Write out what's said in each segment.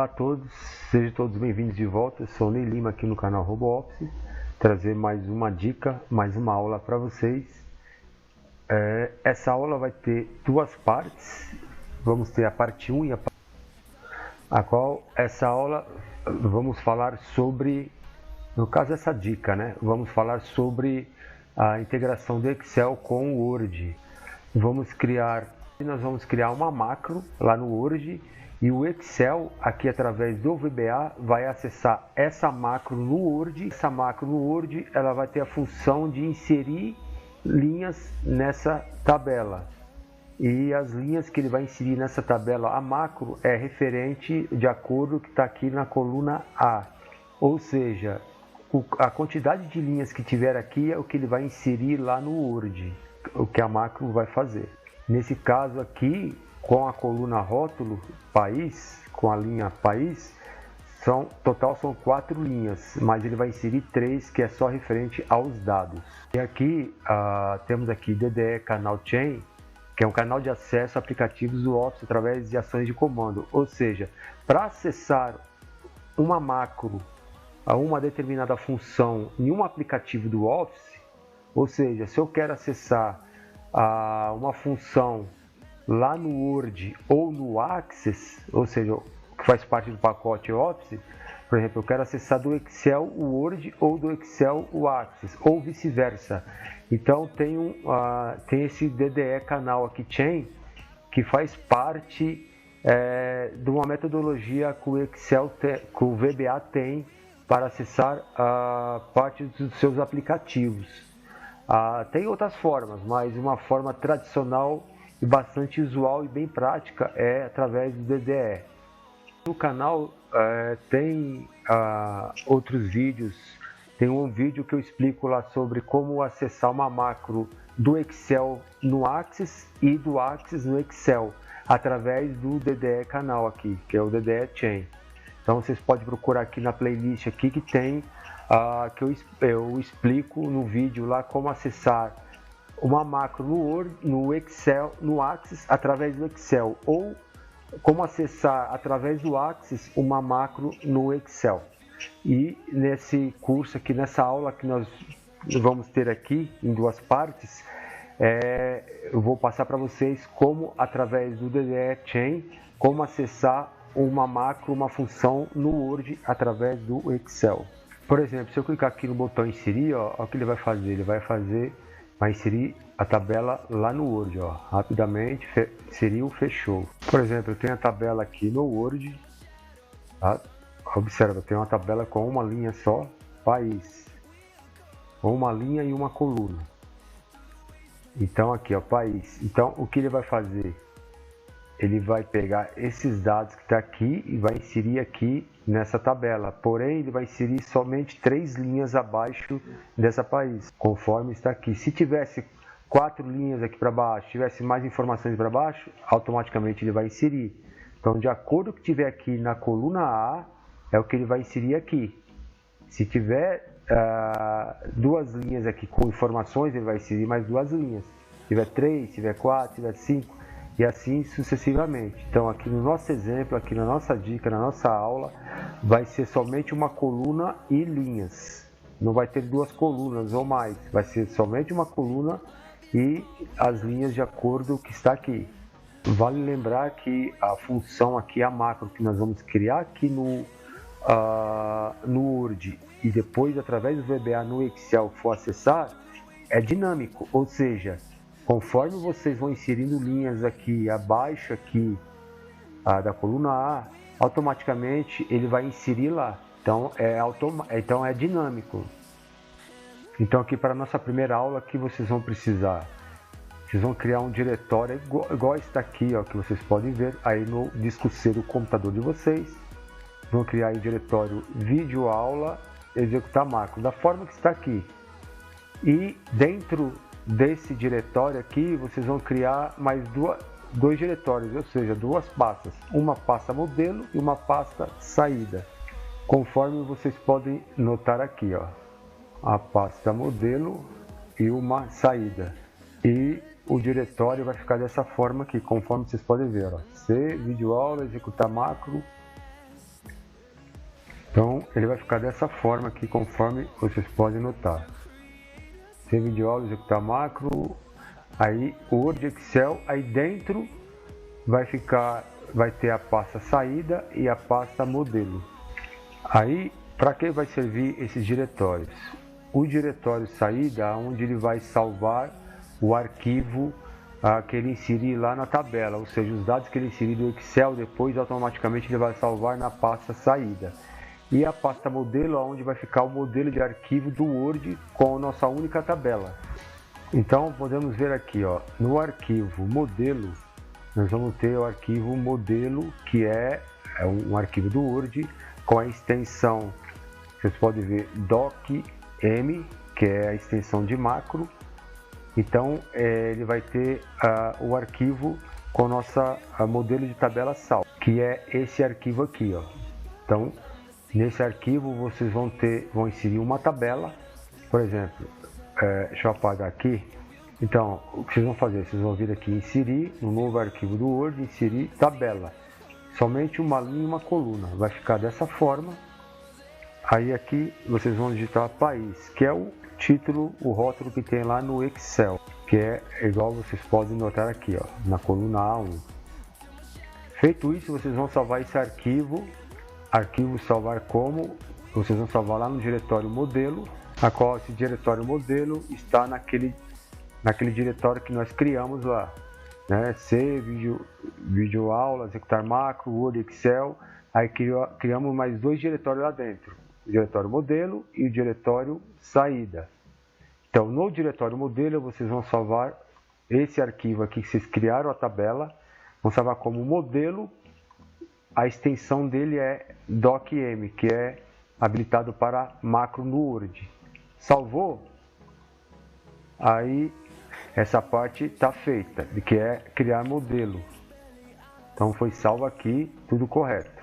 Olá a todos, sejam todos bem-vindos de volta. Eu sou o Ney Lima aqui no canal RoboOffice, trazer mais uma dica, mais uma aula para vocês. Essa aula vai ter duas partes. Vamos ter a parte 1 e a qual essa aula vamos falar sobre, no caso essa dica, né? Vamos falar sobre a integração do Excel com o Word. Nós vamos criar uma macro lá no Word. E o Excel, aqui através do VBA, vai acessar essa macro no Word. Essa macro no Word, ela vai ter a função de inserir linhas nessa tabela. E as linhas que ele vai inserir nessa tabela, a macro, é referente de acordo com o que está aqui na coluna A. Ou seja, a quantidade de linhas que tiver aqui é o que ele vai inserir lá no Word, o que a macro vai fazer. Nesse caso aqui, com a coluna rótulo país, com a linha país, total são 4 linhas, mas ele vai inserir 3, que é só referente aos dados. E aqui temos aqui DDE Canal Chain, que é um canal de acesso a aplicativos do Office através de ações de comando. Ou seja, para acessar uma macro a uma determinada função em um aplicativo do Office, ou seja, se eu quero acessar uma função lá no Word ou no Access, ou seja, que faz parte do pacote Office, por exemplo, eu quero acessar do Excel o Word ou do Excel o Access, ou vice-versa. Então tem esse DDE canal aqui, Chain, que faz parte de uma metodologia que que o VBA tem para acessar parte dos seus aplicativos. Tem outras formas, mas uma forma tradicional e bastante usual e bem prática é através do DDE. No canal tem outros vídeos. Tem um vídeo que eu explico lá sobre como acessar uma macro do Excel no Access e do Access no Excel através do DDE canal aqui, que é o DDE Chain. Então vocês podem procurar aqui na playlist aqui que tem que eu explico no vídeo lá como acessar uma macro no Word, no Excel, no Access através do Excel, ou como acessar através do Access uma macro no Excel. E nesse curso aqui, nessa aula que nós vamos ter aqui em duas partes, eu vou passar para vocês como através do DDE Chain, como acessar uma macro, uma função no Word através do Excel. Por exemplo, se eu clicar aqui no botão inserir, olha o que ele vai fazer. Ele vai inserir a tabela lá no Word, rapidamente, inseriu, fechou. Por exemplo, eu tenho a tabela aqui no Word, tá? Observa, eu tenho uma tabela com uma linha só, país, uma linha e uma coluna. Então aqui, país. Então o que ele vai fazer? Ele vai pegar esses dados que está aqui e vai inserir aqui nessa tabela. Porém, ele vai inserir somente 3 linhas abaixo dessa país, conforme está aqui. Se tivesse 4 linhas aqui para baixo, tivesse mais informações para baixo, automaticamente ele vai inserir. Então, de acordo com o que tiver aqui na coluna A, é o que ele vai inserir aqui. Se tiver 2 linhas aqui com informações, ele vai inserir mais 2 linhas. Se tiver 3, se tiver 4, se tiver 5... e assim sucessivamente. Então aqui no nosso exemplo, aqui na nossa dica, na nossa aula, vai ser somente uma coluna e linhas. Não vai ter 2 colunas ou mais, vai ser somente uma coluna e as linhas de acordo com o que está aqui. Vale lembrar que a função aqui, a macro que nós vamos criar aqui no Word e depois através do VBA no Excel for acessar, é dinâmico, ou seja, conforme vocês vão inserindo linhas aqui abaixo aqui da coluna A, automaticamente ele vai inserir lá. Então é dinâmico. Então aqui para a nossa primeira aula que vocês vão precisar, vocês vão criar um diretório igual está aqui, que vocês podem ver aí no disco C do computador de vocês. Vão criar aí o diretório vídeo aula executar macro da forma que está aqui. E dentro desse diretório aqui, vocês vão criar mais 2 diretórios, ou seja, 2 pastas. Uma pasta modelo e uma pasta saída. Conforme vocês podem notar aqui, a pasta modelo e uma saída. E o diretório vai ficar dessa forma aqui, conforme vocês podem ver. C, vídeo aula, executar macro, Então ele vai ficar dessa forma aqui, conforme vocês podem notar. Save de aula, executar macro, aí o Word Excel, aí dentro vai ter a pasta saída e a pasta modelo. Aí, para que vai servir esses diretórios? O diretório saída, onde ele vai salvar o arquivo que ele inserir lá na tabela, ou seja, os dados que ele inserir do Excel, depois automaticamente ele vai salvar na pasta saída. E a pasta modelo, onde vai ficar o modelo de arquivo do Word com a nossa única tabela. Então podemos ver aqui, ó, no arquivo modelo, nós vamos ter o arquivo modelo, que é um arquivo do Word com a extensão, vocês podem ver, docm, que é a extensão de macro. Então ele vai ter o arquivo com nossa modelo de tabela salvo, que é esse arquivo aqui, ó. Então nesse arquivo vocês vão inserir uma tabela, por exemplo, deixa eu apagar aqui. Então o que vocês vão fazer? Vocês vão vir aqui inserir no novo arquivo do Word, inserir tabela, somente uma linha e uma coluna, vai ficar dessa forma. Aí aqui vocês vão digitar país, que é o título, o rótulo que tem lá no Excel, que é igual vocês podem notar aqui, ó, na coluna A1. Feito isso, vocês vão salvar esse arquivo salvar como, vocês vão salvar lá no diretório modelo, a qual esse diretório modelo está naquele diretório que nós criamos lá, né? C, vídeo aula, executar macro, Word, Excel. Aí criamos mais dois diretórios lá dentro, o diretório modelo e o diretório saída. Então no diretório modelo vocês vão salvar esse arquivo aqui que vocês criaram a tabela, vão salvar como modelo. A extensão dele é docm, que é habilitado para macro no Word. Salvou? Aí essa parte está feita, que é criar modelo. Então foi salvo aqui, tudo correto.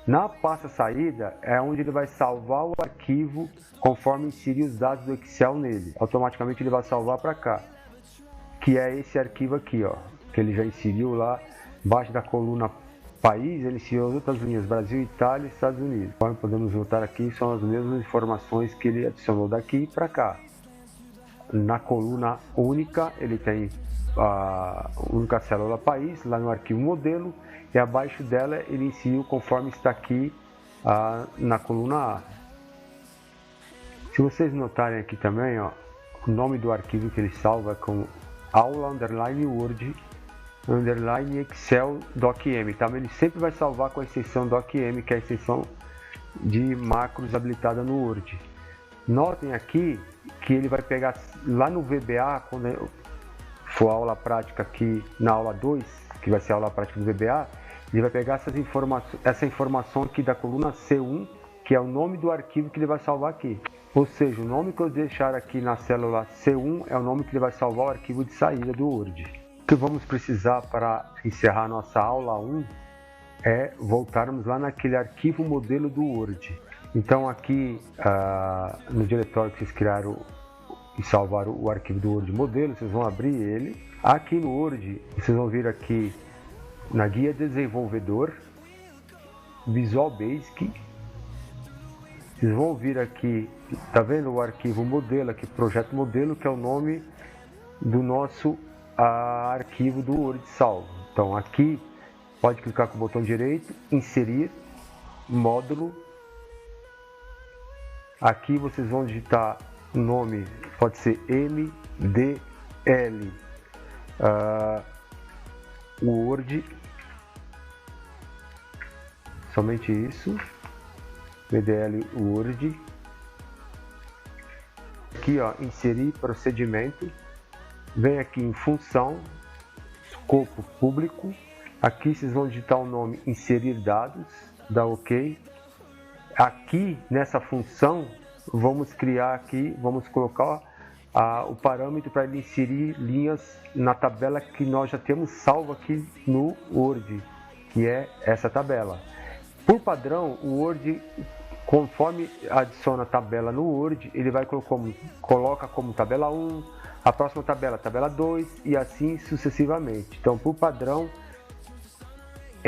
Na pasta saída é onde ele vai salvar o arquivo conforme inserir os dados do Excel nele. Automaticamente ele vai salvar para cá, que é esse arquivo aqui, ó, que ele já inseriu lá embaixo da coluna país. Ele inseriu as outras linhas Brasil, Itália e Estados Unidos. Como podemos notar aqui, são as mesmas informações que ele adicionou daqui para cá. Na coluna única ele tem a única célula país lá no arquivo modelo, e abaixo dela ele inseriu conforme está aqui na coluna A. Se vocês notarem aqui também, ó, o nome do arquivo que ele salva é com aula underline Word underline Excel docm. Também ele sempre vai salvar com a extensão docm, que é a extensão de macros habilitada no Word. Notem aqui que ele vai pegar lá no VBA, quando for a aula prática aqui na aula 2, que vai ser a aula prática do VBA, ele vai pegar essa informação aqui da coluna C1, que é o nome do arquivo que ele vai salvar aqui. Ou seja, o nome que eu deixar aqui na célula C1 é o nome que ele vai salvar o arquivo de saída do Word. O que vamos precisar para encerrar nossa aula 1 é voltarmos lá naquele arquivo modelo do Word. Então aqui no diretório que vocês criaram e salvaram o arquivo do Word modelo, vocês vão abrir ele. Aqui no Word, vocês vão vir aqui na guia desenvolvedor, Visual Basic. Vocês vão vir aqui, tá vendo o arquivo modelo aqui, projeto modelo, que é o nome do nosso arquivo do Word salvo. Então aqui pode clicar com o botão direito, inserir módulo. Aqui vocês vão digitar o nome, pode ser MDL Word, somente isso, MDL Word. Aqui, ó, inserir procedimento, vem aqui em função, escopo público. Aqui vocês vão digitar o nome, inserir dados, dá OK. Aqui nessa função vamos criar aqui, vamos colocar o parâmetro para ele inserir linhas na tabela que nós já temos salvo aqui no Word, que é essa tabela. Por padrão, o Word, conforme adiciona a tabela no Word, ele vai coloca como tabela 1, a próxima tabela 2 e assim sucessivamente. Então, por padrão,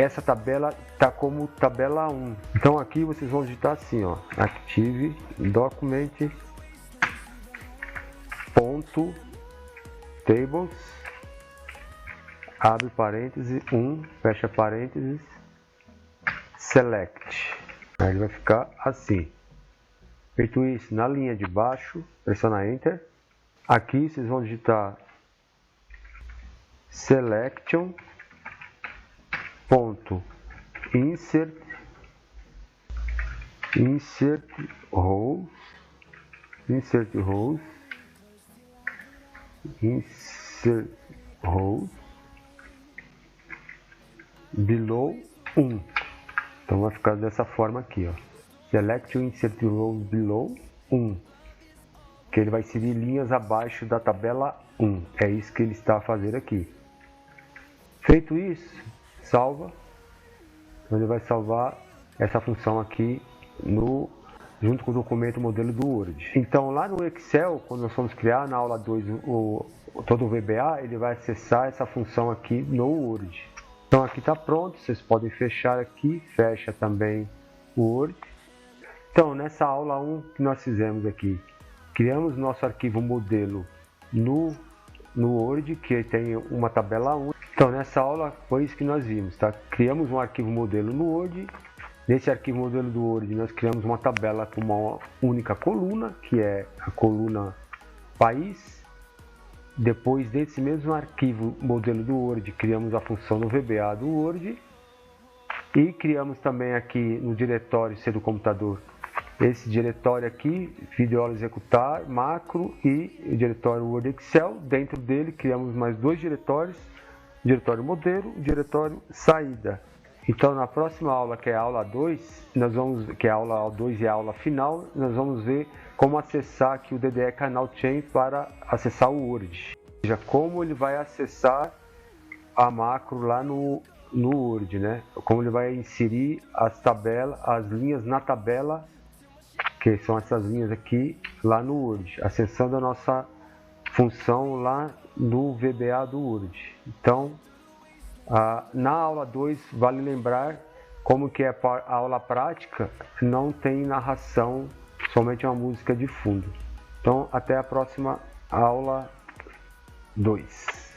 essa tabela está como tabela 1. Então aqui vocês vão digitar assim, ó, Active Document ponto tables, abre parênteses, 1, fecha parênteses, select. Aí ele vai ficar assim. Feito isso, na linha de baixo, pressiona Enter. Aqui vocês vão digitar selection ponto insert rows below 1. Então vai ficar dessa forma aqui, ó. Select insert rows below 1. Que ele vai inserir linhas abaixo da tabela 1. É isso que ele está a fazer aqui. Feito isso, salva. Então ele vai salvar essa função aqui junto com o documento modelo do Word. Então lá no Excel, quando nós vamos criar na aula 2 todo o VBA, ele vai acessar essa função aqui no Word. Então aqui está pronto, vocês podem fechar aqui, fecha também o Word. Então nessa aula 1 que nós fizemos aqui, criamos nosso arquivo modelo no Word, que tem uma tabela 1. Então nessa aula foi isso que nós vimos, tá? Criamos um arquivo modelo no Word. Nesse arquivo modelo do Word nós criamos uma tabela com uma única coluna, que é a coluna país. Depois desse mesmo arquivo modelo do Word, criamos a função no VBA do Word. E criamos também aqui no diretório C do computador, esse diretório aqui, videoaula executar, macro e o diretório Word Excel. Dentro dele criamos mais dois diretórios, diretório modelo e diretório saída. Então na próxima aula, que é a aula 2, que é a aula 2 e a aula final, nós vamos ver como acessar aqui o DDE Canal Chain para acessar o Word. Ou seja, como ele vai acessar a macro lá no Word, né? Como ele vai inserir as linhas na tabela, que são essas linhas aqui, lá no Word, acessando a nossa função lá no VBA do Word. Então, na aula 2, vale lembrar, como que é a aula prática, não tem narração, somente uma música de fundo. Então, até a próxima aula 2.